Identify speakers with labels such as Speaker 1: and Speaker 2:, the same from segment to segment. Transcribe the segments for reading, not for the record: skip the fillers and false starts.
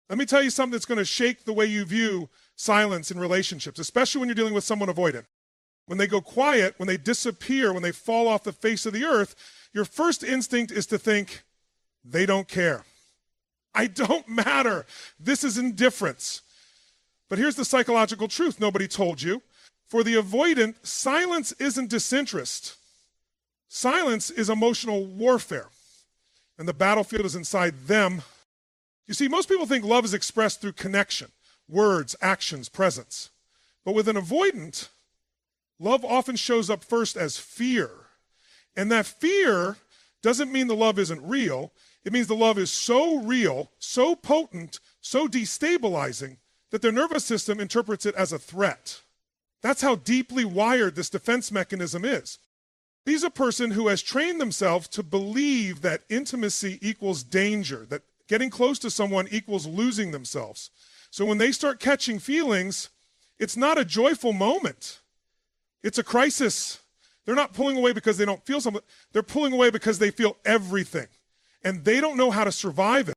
Speaker 1: Let me tell you something that's going to shake the way you view silence in relationships, especially when you're dealing with someone avoidant. When they go quiet, when they disappear, when they fall off the face of the earth, your first instinct is to think, they don't care. I don't matter. This is indifference. But here's the psychological truth nobody told you. For the avoidant, silence isn't disinterest. Silence is emotional warfare. And the battlefield is inside them. You see, most people think love is expressed through connection, words, actions, presence. But with an avoidant, love often shows up first as fear. And that fear doesn't mean the love isn't real. It means the love is so real, so potent, so destabilizing that their nervous system interprets it as a threat. That's how deeply wired this defense mechanism is. He's a person who has trained themselves to believe that intimacy equals danger, that getting close to someone equals losing themselves. So when they start catching feelings, it's not a joyful moment. It's a crisis. They're not pulling away because they don't feel something. They're pulling away because they feel everything. And they don't know how to survive it.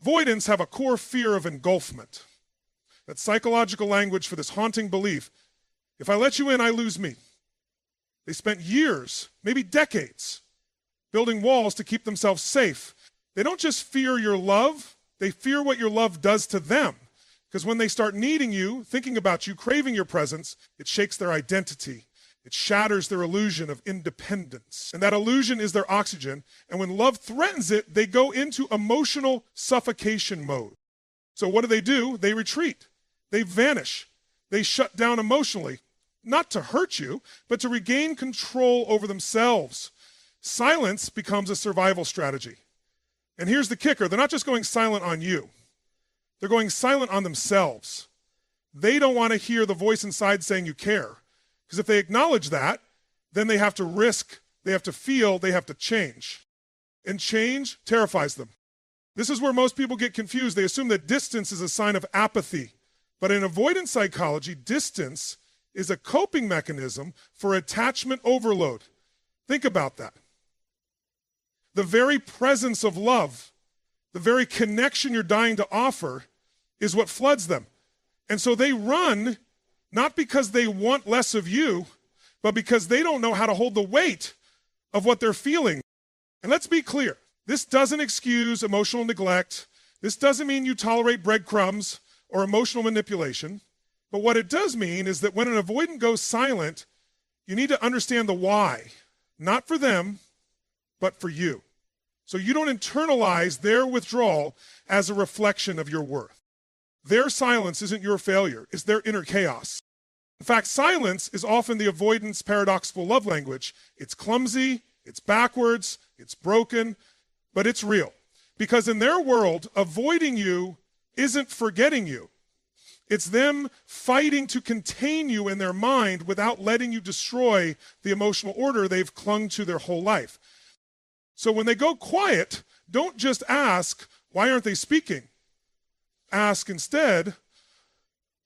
Speaker 1: Avoidants have a core fear of engulfment. That's psychological language for this haunting belief. If I let you in, I lose me. They spent years, maybe decades, building walls to keep themselves safe. They don't just fear your love, they fear what your love does to them. Because when they start needing you, thinking about you, craving your presence, it shakes their identity. It shatters their illusion of independence. And that illusion is their oxygen. And when love threatens it, they go into emotional suffocation mode. So what do? They retreat. They vanish. They shut down emotionally. Not to hurt you, but to regain control over themselves. Silence becomes a survival strategy. And here's the kicker. They're not just going silent on you. They're going silent on themselves. They don't want to hear the voice inside saying you care. Because if they acknowledge that, then they have to risk, they have to feel, they have to change. And change terrifies them. This is where most people get confused. They assume that distance is a sign of apathy. But in avoidance psychology, distance is a coping mechanism for attachment overload. Think about that. The very presence of love, the very connection you're dying to offer, is what floods them. And so they run, not because they want less of you, but because they don't know how to hold the weight of what they're feeling. And let's be clear, this doesn't excuse emotional neglect. This doesn't mean you tolerate breadcrumbs or emotional manipulation. But what it does mean is that when an avoidant goes silent, you need to understand the why. Not for them, but for you. So you don't internalize their withdrawal as a reflection of your worth. Their silence isn't your failure, it's their inner chaos. In fact, silence is often the avoidance paradoxical love language. It's clumsy, it's backwards, it's broken, but it's real. Because in their world, avoiding you isn't forgetting you. It's them fighting to contain you in their mind without letting you destroy the emotional order they've clung to their whole life. So when they go quiet, don't just ask, why aren't they speaking? Ask instead,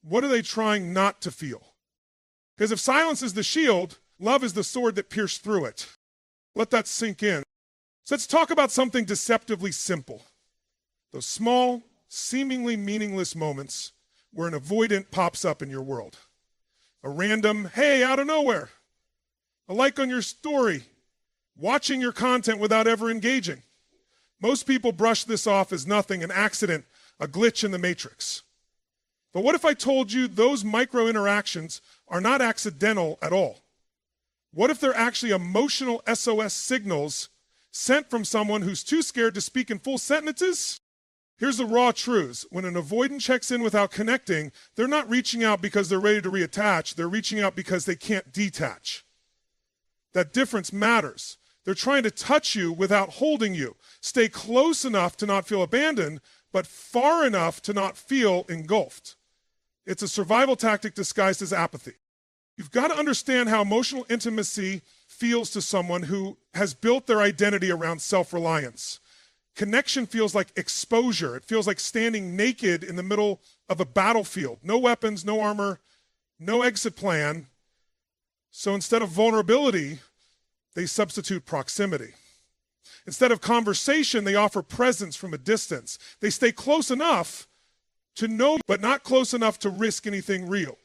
Speaker 1: what are they trying not to feel? Because if silence is the shield, love is the sword that pierced through it. Let that sink in. So let's talk about something deceptively simple. Those small, seemingly meaningless moments where an avoidant pops up in your world. A random, hey, out of nowhere. A like on your story. Watching your content without ever engaging. Most people brush this off as nothing, an accident, a glitch in the matrix. But what if I told you those micro interactions are not accidental at all? What if they're actually emotional SOS signals sent from someone who's too scared to speak in full sentences? Here's the raw truths. When an avoidant checks in without connecting, they're not reaching out because they're ready to reattach. They're reaching out because they can't detach. That difference matters. They're trying to touch you without holding you. Stay close enough to not feel abandoned, but far enough to not feel engulfed. It's a survival tactic disguised as apathy. You've got to understand how emotional intimacy feels to someone who has built their identity around self-reliance. Connection feels like exposure. It feels like standing naked in the middle of a battlefield. No weapons, no armor, no exit plan. So instead of vulnerability, they substitute proximity. Instead of conversation, they offer presence from a distance. They stay close enough to know but not close enough to risk anything real.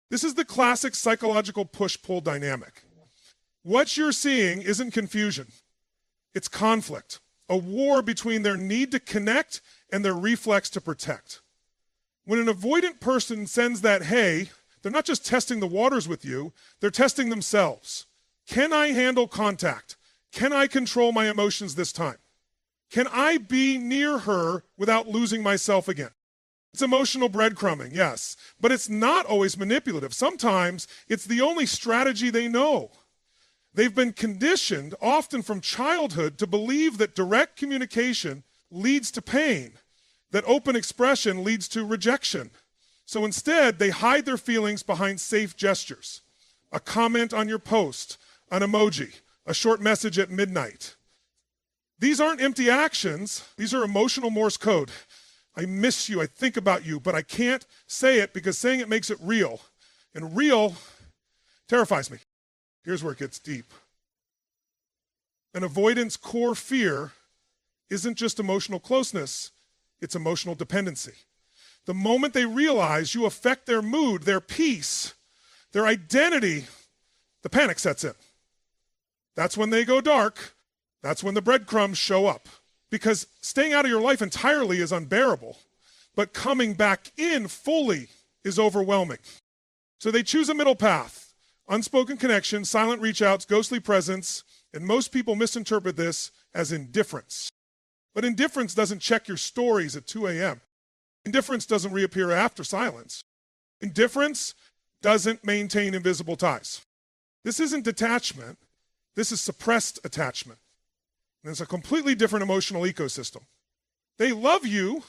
Speaker 1: This is the classic psychological push-pull dynamic. What you're seeing isn't confusion. It's conflict, a war between their need to connect and their reflex to protect. When an avoidant person sends that hey, they're not just testing the waters with you, they're testing themselves. Can I handle contact? Can I control my emotions this time? Can I be near her without losing myself again? It's emotional breadcrumbing, yes, but it's not always manipulative. Sometimes it's the only strategy they know. They've been conditioned, often from childhood, to believe that direct communication leads to pain, that open expression leads to rejection. So instead, they hide their feelings behind safe gestures. A comment on your post, an emoji, a short message at midnight. These aren't empty actions. These are emotional Morse code. I miss you, I think about you, but I can't say it because saying it makes it real. And real terrifies me. Here's where it gets deep. An avoidant's core fear isn't just emotional closeness, it's emotional dependency. The moment they realize you affect their mood, their peace, their identity, the panic sets in. That's when they go dark. That's when the breadcrumbs show up. Because staying out of your life entirely is unbearable, but coming back in fully is overwhelming. So they choose a middle path, unspoken connection, silent reach outs, ghostly presence, and most people misinterpret this as indifference. But indifference doesn't check your stories at 2 a.m. Indifference doesn't reappear after silence. Indifference doesn't maintain invisible ties. This isn't detachment. This is suppressed attachment. And it's a completely different emotional ecosystem. They love you,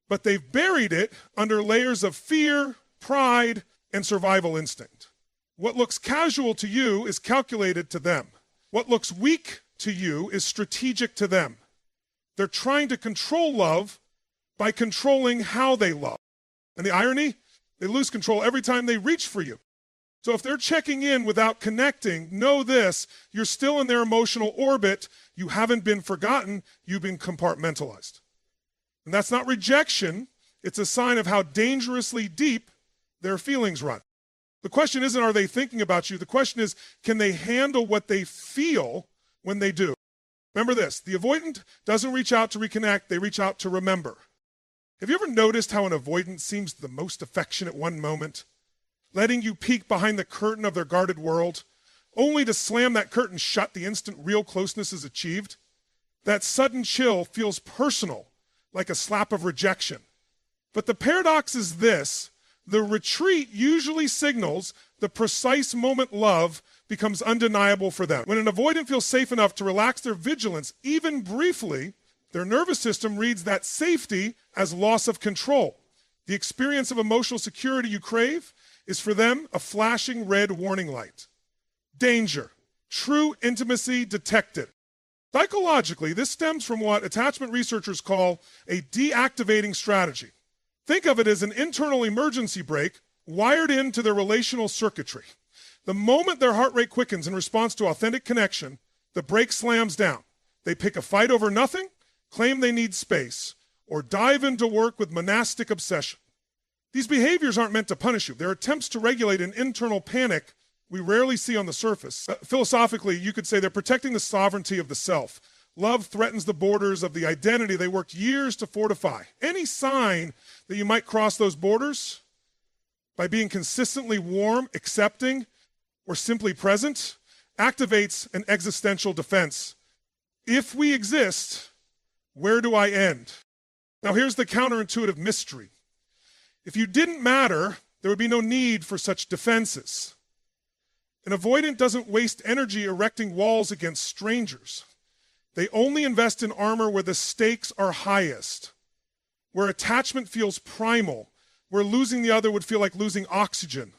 Speaker 1: but they've buried it under layers of fear, pride, and survival instinct. What looks casual to you is calculated to them. What looks weak to you is strategic to them. They're trying to control love by controlling how they love. And the irony, they lose control every time they reach for you. So if they're checking in without connecting, know this, you're still in their emotional orbit. You haven't been forgotten, you've been compartmentalized. And that's not rejection, it's a sign of how dangerously deep their feelings run. The question isn't, are they thinking about you? The question is, can they handle what they feel when they do? Remember this, the avoidant doesn't reach out to reconnect, they reach out to remember. Have you ever noticed how an avoidant seems the most affectionate one moment? Letting you peek behind the curtain of their guarded world, only to slam that curtain shut the instant real closeness is achieved? That sudden chill feels personal, like a slap of rejection. But the paradox is this, the retreat usually signals the precise moment love becomes undeniable for them. When an avoidant feels safe enough to relax their vigilance, even briefly, their nervous system reads that safety as loss of control. The experience of emotional security you crave is for them a flashing red warning light. Danger. True intimacy detected. Psychologically, this stems from what attachment researchers call a deactivating strategy. Think of it as an internal emergency brake wired into their relational circuitry. The moment their heart rate quickens in response to authentic connection, the brake slams down. They pick a fight over nothing, claim they need space, or dive into work with monastic obsession. These behaviors aren't meant to punish you. They're attempts to regulate an internal panic we rarely see on the surface. Philosophically, you could say they're protecting the sovereignty of the self. Love threatens the borders of the identity they worked years to fortify. Any sign that you might cross those borders by being consistently warm, accepting, or simply present activates an existential defense. If we exist, where do I end? Now here's the counterintuitive mystery. If you didn't matter, there would be no need for such defenses. An avoidant doesn't waste energy erecting walls against strangers. They only invest in armor where the stakes are highest, where attachment feels primal, where losing the other would feel like losing oxygen.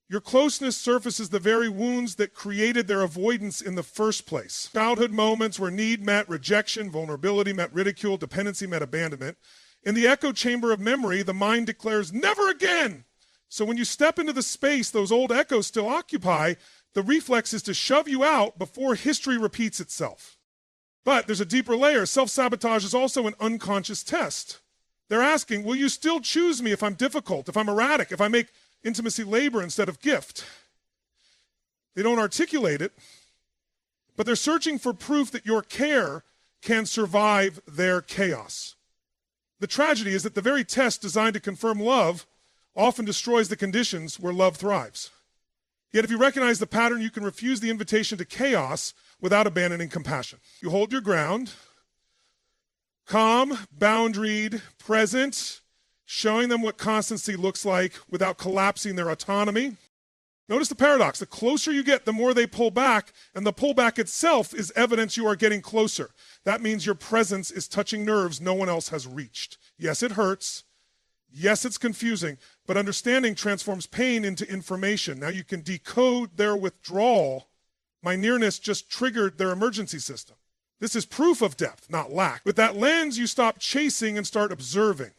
Speaker 1: Your closeness surfaces the very wounds that created their avoidance in the first place. Childhood moments where need met rejection, vulnerability met ridicule, dependency met abandonment. In the echo chamber of memory, the mind declares, never again. So when you step into the space those old echoes still occupy, the reflex is to shove you out before history repeats itself. But there's a deeper layer. Self-sabotage is also an unconscious test. They're asking, will you still choose me if I'm difficult, if I'm erratic, if I make intimacy labor instead of gift? They don't articulate it, but they're searching for proof that your care can survive their chaos. The tragedy is that the very test designed to confirm love often destroys the conditions where love thrives. Yet if you recognize the pattern, you can refuse the invitation to chaos without abandoning compassion. You hold your ground, calm, boundaried, present, showing them what constancy looks like without collapsing their autonomy. Notice the paradox. The closer you get, the more they pull back, and the pullback itself is evidence you are getting closer. That means your presence is touching nerves no one else has reached. Yes, it hurts. Yes, it's confusing, but understanding transforms pain into information. Now you can decode their withdrawal. My nearness just triggered their emergency system. This is proof of depth, not lack. With that lens, you stop chasing and start observing.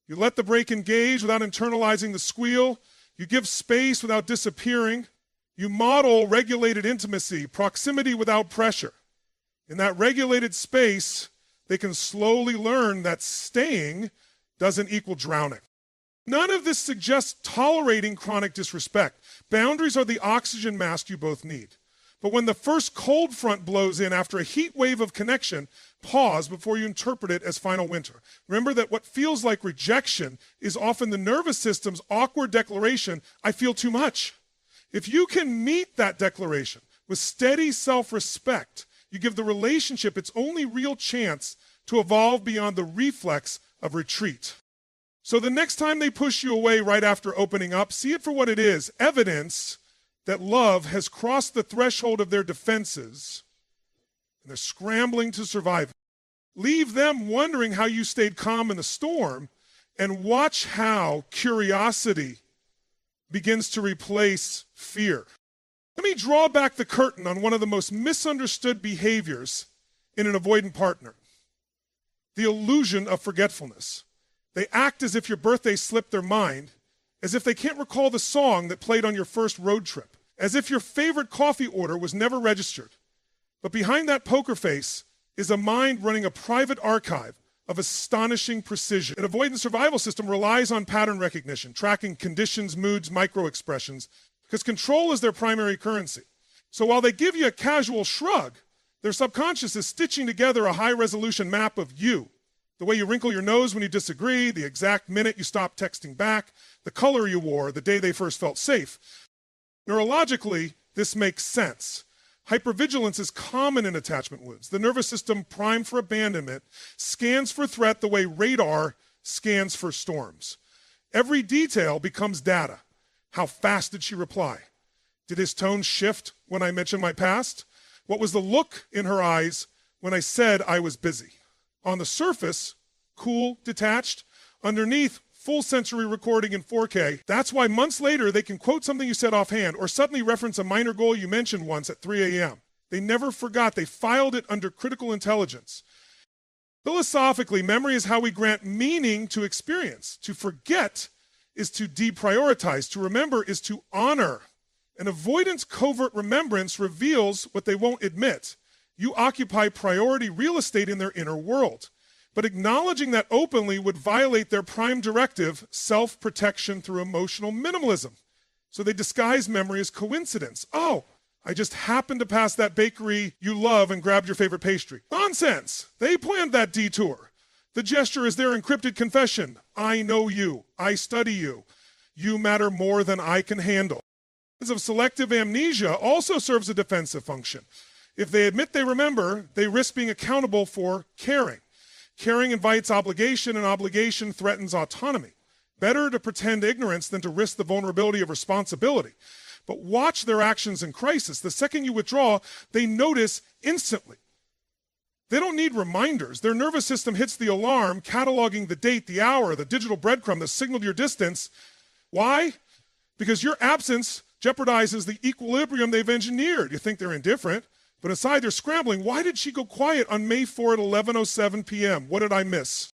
Speaker 1: You let the brake engage without internalizing the squeal. You give space without disappearing. You model regulated intimacy, proximity without pressure. In that regulated space, they can slowly learn that staying doesn't equal drowning. None of this suggests tolerating chronic disrespect. Boundaries are the oxygen mask you both need. But when the first cold front blows in after a heat wave of connection, pause before you interpret it as final winter. Remember that what feels like rejection is often the nervous system's awkward declaration, I feel too much. If you can meet that declaration with steady self-respect, you give the relationship its only real chance to evolve beyond the reflex of retreat. So the next time they push you away right after opening up, see it for what it is, evidence that love has crossed the threshold of their defenses and they're scrambling to survive. Leave them wondering how you stayed calm in the storm and watch how curiosity begins to replace fear. Let me draw back the curtain on one of the most misunderstood behaviors in an avoidant partner. The illusion of forgetfulness. They act as if your birthday slipped their mind, as if they can't recall the song that played on your first road trip, as if your favorite coffee order was never registered. But behind that poker face is a mind running a private archive of astonishing precision. An avoidant survival system relies on pattern recognition, tracking conditions, moods, micro-expressions, because control is their primary currency. So while they give you a casual shrug, their subconscious is stitching together a high-resolution map of you. The way you wrinkle your nose when you disagree, the exact minute you stop texting back, the color you wore the day they first felt safe. Neurologically, this makes sense. Hypervigilance is common in attachment wounds. The nervous system, primed for abandonment, scans for threat the way radar scans for storms. Every detail becomes data. How fast did she reply? Did his tone shift when I mentioned my past? What was the look in her eyes when I said I was busy? On the surface, cool, detached. Underneath, full sensory recording in 4K. That's why months later they can quote something you said offhand or suddenly reference a minor goal you mentioned once at 3 a.m. They never forgot. They filed it under critical intelligence. Philosophically, memory is how we grant meaning to experience. To forget is to deprioritize. To remember is to honor. An avoidance covert remembrance reveals what they won't admit. You occupy priority real estate in their inner world. But acknowledging that openly would violate their prime directive, self-protection through emotional minimalism. So they disguise memory as coincidence. Oh, I just happened to pass that bakery you love and grabbed your favorite pastry. Nonsense. They planned that detour. The gesture is their encrypted confession. I know you. I study you. You matter more than I can handle. Of selective amnesia also serves a defensive function. If they admit they remember, they risk being accountable for caring. Caring invites obligation, and obligation threatens autonomy. Better to pretend ignorance than to risk the vulnerability of responsibility. But watch their actions in crisis. The second you withdraw, they notice instantly. They don't need reminders. Their nervous system hits the alarm, cataloging the date, the hour, the digital breadcrumb that signaled your distance. Why? Because your absence jeopardizes the equilibrium they've engineered. You think they're indifferent, but inside they're scrambling. Why did she go quiet on May 4 at 11:07 p.m.? What did I miss?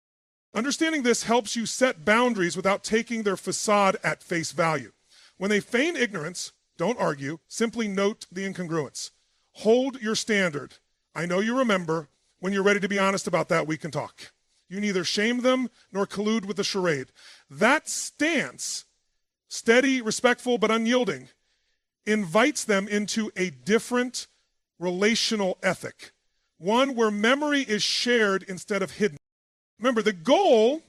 Speaker 1: Understanding this helps you set boundaries without taking their facade at face value. When they feign ignorance, don't argue, simply note the incongruence. Hold your standard. I know you remember. When you're ready to be honest about that, we can talk. You neither shame them nor collude with the charade. That stance, steady, respectful, but unyielding, invites them into a different relational ethic, one where memory is shared instead of hidden. Remember, the goal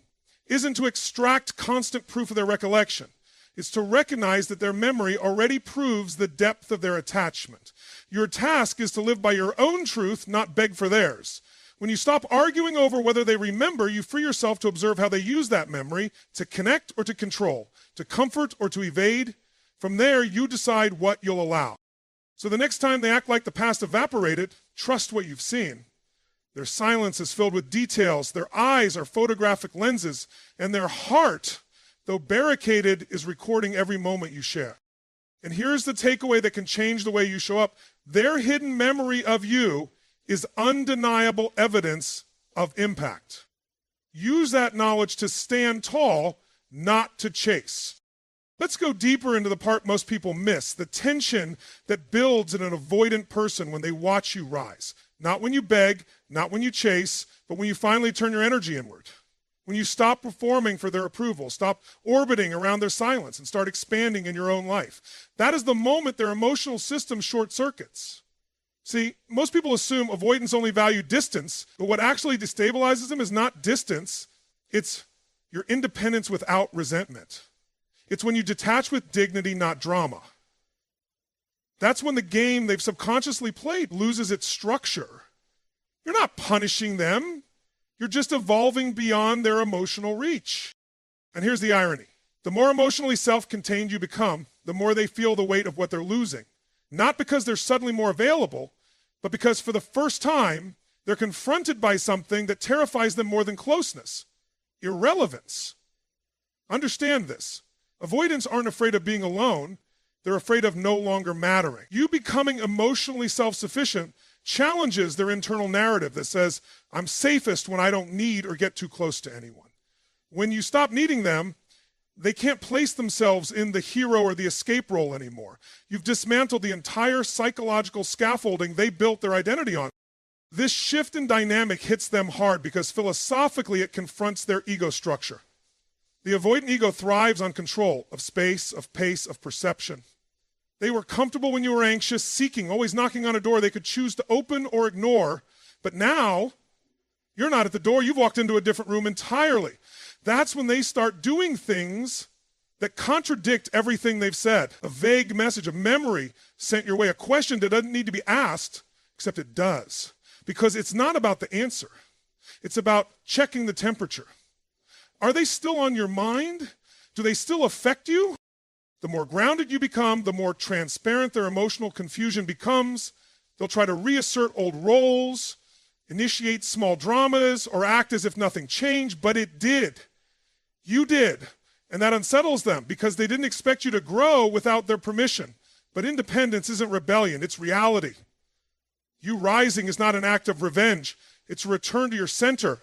Speaker 1: isn't to extract constant proof of their recollection. It's to recognize that their memory already proves the depth of their attachment. Your task is to live by your own truth, not beg for theirs. When you stop arguing over whether they remember, you free yourself to observe how they use that memory to connect or to control, to comfort or to evade. From there, you decide what you'll allow. So the next time they act like the past evaporated, trust what you've seen. Their silence is filled with details, their eyes are photographic lenses, and their heart, though barricaded, is recording every moment you share. And here's the takeaway that can change the way you show up. Their hidden memory of you is undeniable evidence of impact. Use that knowledge to stand tall, not to chase. Let's go deeper into the part most people miss, the tension that builds in an avoidant person when they watch you rise. Not when you beg, not when you chase, but when you finally turn your energy inward. When you stop performing for their approval, stop orbiting around their silence, and start expanding in your own life. That is the moment their emotional system short circuits. See, most people assume avoidants only value distance, but what actually destabilizes them is not distance, it's your independence without resentment. It's when you detach with dignity, not drama. That's when the game they've subconsciously played loses its structure. You're not punishing them. You're just evolving beyond their emotional reach. And here's the irony. The more emotionally self-contained you become, the more they feel the weight of what they're losing. Not because they're suddenly more available, but because for the first time, they're confronted by something that terrifies them more than closeness: irrelevance. Understand this. Avoidants aren't afraid of being alone. They're afraid of no longer mattering. You becoming emotionally self-sufficient challenges their internal narrative that says, I'm safest when I don't need or get too close to anyone. When you stop needing them, they can't place themselves in the hero or the escape role anymore. You've dismantled the entire psychological scaffolding they built their identity on. This shift in dynamic hits them hard because philosophically it confronts their ego structure. The avoidant ego thrives on control of space, of pace, of perception. They were comfortable when you were anxious, seeking, always knocking on a door they could choose to open or ignore. But now, you're not at the door. You've walked into a different room entirely. That's when they start doing things that contradict everything they've said. A vague message, a memory sent your way, a question that doesn't need to be asked, except it does. Because it's not about the answer. It's about checking the temperature. Are they still on your mind? Do they still affect you? The more grounded you become, the more transparent their emotional confusion becomes. They'll try to reassert old roles, initiate small dramas, or act as if nothing changed, but it did. You did. And that unsettles them because they didn't expect you to grow without their permission. But independence isn't rebellion, it's reality. You rising is not an act of revenge, it's a return to your center.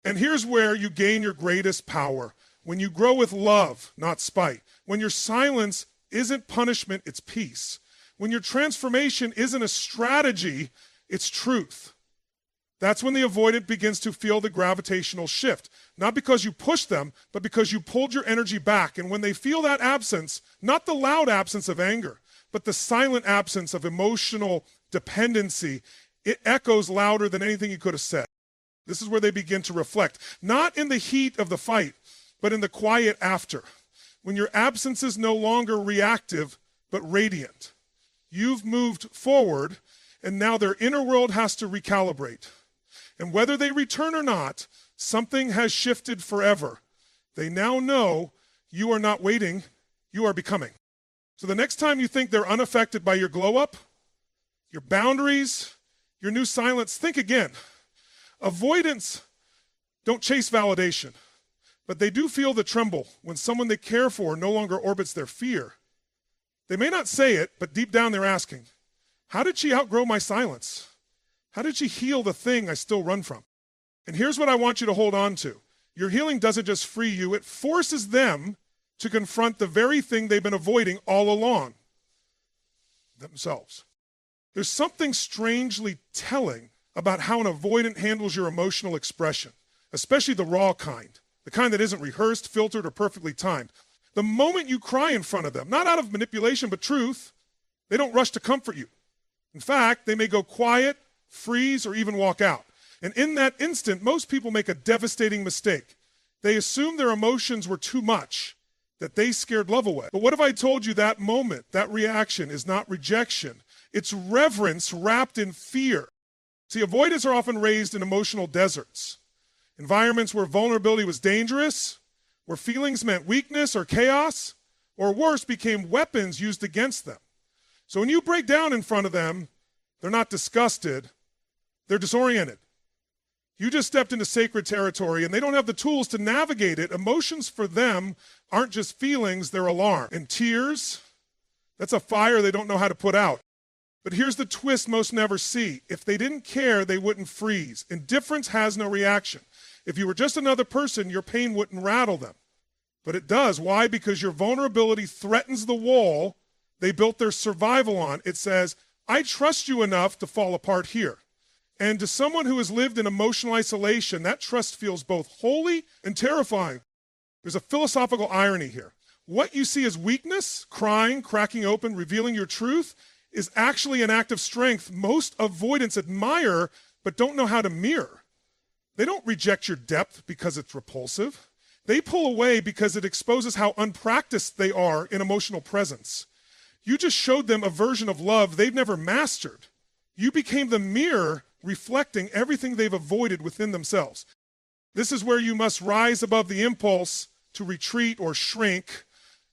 Speaker 1: And here's where you gain your greatest power. When you grow with love, not spite. When your silence isn't punishment, it's peace. When your transformation isn't a strategy, it's truth. That's when the avoidant begins to feel the gravitational shift. Not because you pushed them, but because you pulled your energy back. And when they feel that absence, not the loud absence of anger, but the silent absence of emotional dependency, it echoes louder than anything you could have said. This is where they begin to reflect, not in the heat of the fight, but in the quiet after, when your absence is no longer reactive, but radiant. You've moved forward, and now their inner world has to recalibrate. And whether they return or not, something has shifted forever. They now know you are not waiting, you are becoming. So the next time you think they're unaffected by your glow up, your boundaries, your new silence, think again. Avoidants don't chase validation, but they do feel the tremble when someone they care for no longer orbits their fear. They may not say it, but deep down they're asking, how did she outgrow my silence? How did she heal the thing I still run from? And here's what I want you to hold on to. Your healing doesn't just free you, it forces them to confront the very thing they've been avoiding all along, themselves. There's something strangely telling about how an avoidant handles your emotional expression. especially the raw kind, the kind that isn't rehearsed, filtered, or perfectly timed. The moment you cry in front of them, not out of manipulation, but truth, they don't rush to comfort you. In fact, they may go quiet, freeze, or even walk out. And in that instant, most people make a devastating mistake. They assume their emotions were too much, that they scared love away. But what if I told you that moment, that reaction is not rejection? It's reverence wrapped in fear. See, avoidants are often raised in emotional deserts, environments where vulnerability was dangerous, where feelings meant weakness or chaos, or worse, became weapons used against them. So when you break down in front of them, they're not disgusted, they're disoriented. You just stepped into sacred territory and they don't have the tools to navigate it. Emotions for them aren't just feelings, they're alarm. And tears, that's a fire they don't know how to put out. But here's the twist most never see. If they didn't care, they wouldn't freeze. Indifference has no reaction. If you were just another person, your pain wouldn't rattle them. But it does. Why? Because your vulnerability threatens the wall they built their survival on. It says, I trust you enough to fall apart here. And to someone who has lived in emotional isolation, that trust feels both holy and terrifying. There's a philosophical irony here. What you see as weakness, crying, cracking open, revealing your truth, is actually an act of strength most avoidants admire but don't know how to mirror. They don't reject your depth because it's repulsive. They pull away because it exposes how unpracticed they are in emotional presence. You just showed them a version of love they've never mastered. You became the mirror reflecting everything they've avoided within themselves. This is where you must rise above the impulse to retreat or shrink.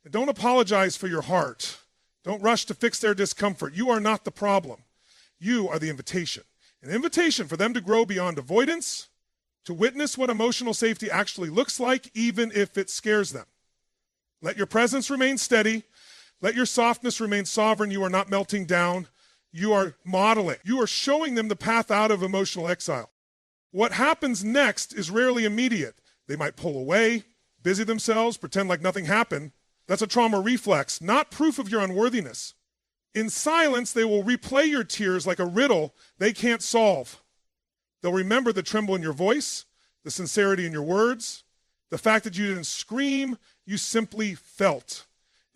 Speaker 1: And don't apologize for your heart. Don't rush to fix their discomfort. You are not the problem. You are the invitation. An invitation for them to grow beyond avoidance, to witness what emotional safety actually looks like, even if it scares them. Let your presence remain steady. Let your softness remain sovereign. You are not melting down. You are modeling. You are showing them the path out of emotional exile. What happens next is rarely immediate. They might pull away, busy themselves, pretend like nothing happened. That's a trauma reflex, not proof of your unworthiness. In silence, they will replay your tears like a riddle they can't solve. They'll remember the tremble in your voice, the sincerity in your words, the fact that you didn't scream, you simply felt.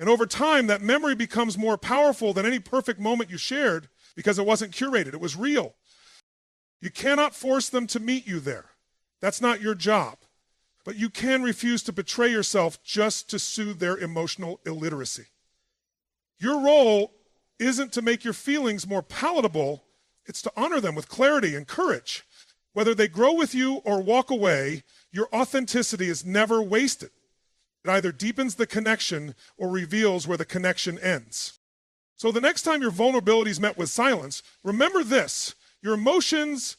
Speaker 1: And over time, that memory becomes more powerful than any perfect moment you shared because it wasn't curated, it was real. You cannot force them to meet you there. That's not your job. But you can refuse to betray yourself just to soothe their emotional illiteracy. Your role isn't to make your feelings more palatable, it's to honor them with clarity and courage. Whether they grow with you or walk away, your authenticity is never wasted. It either deepens the connection or reveals where the connection ends. So the next time your vulnerability is met with silence, remember this: your emotions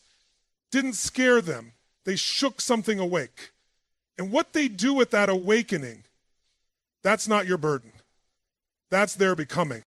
Speaker 1: didn't scare them, they shook something awake. And what they do with that awakening, that's not your burden. That's their becoming.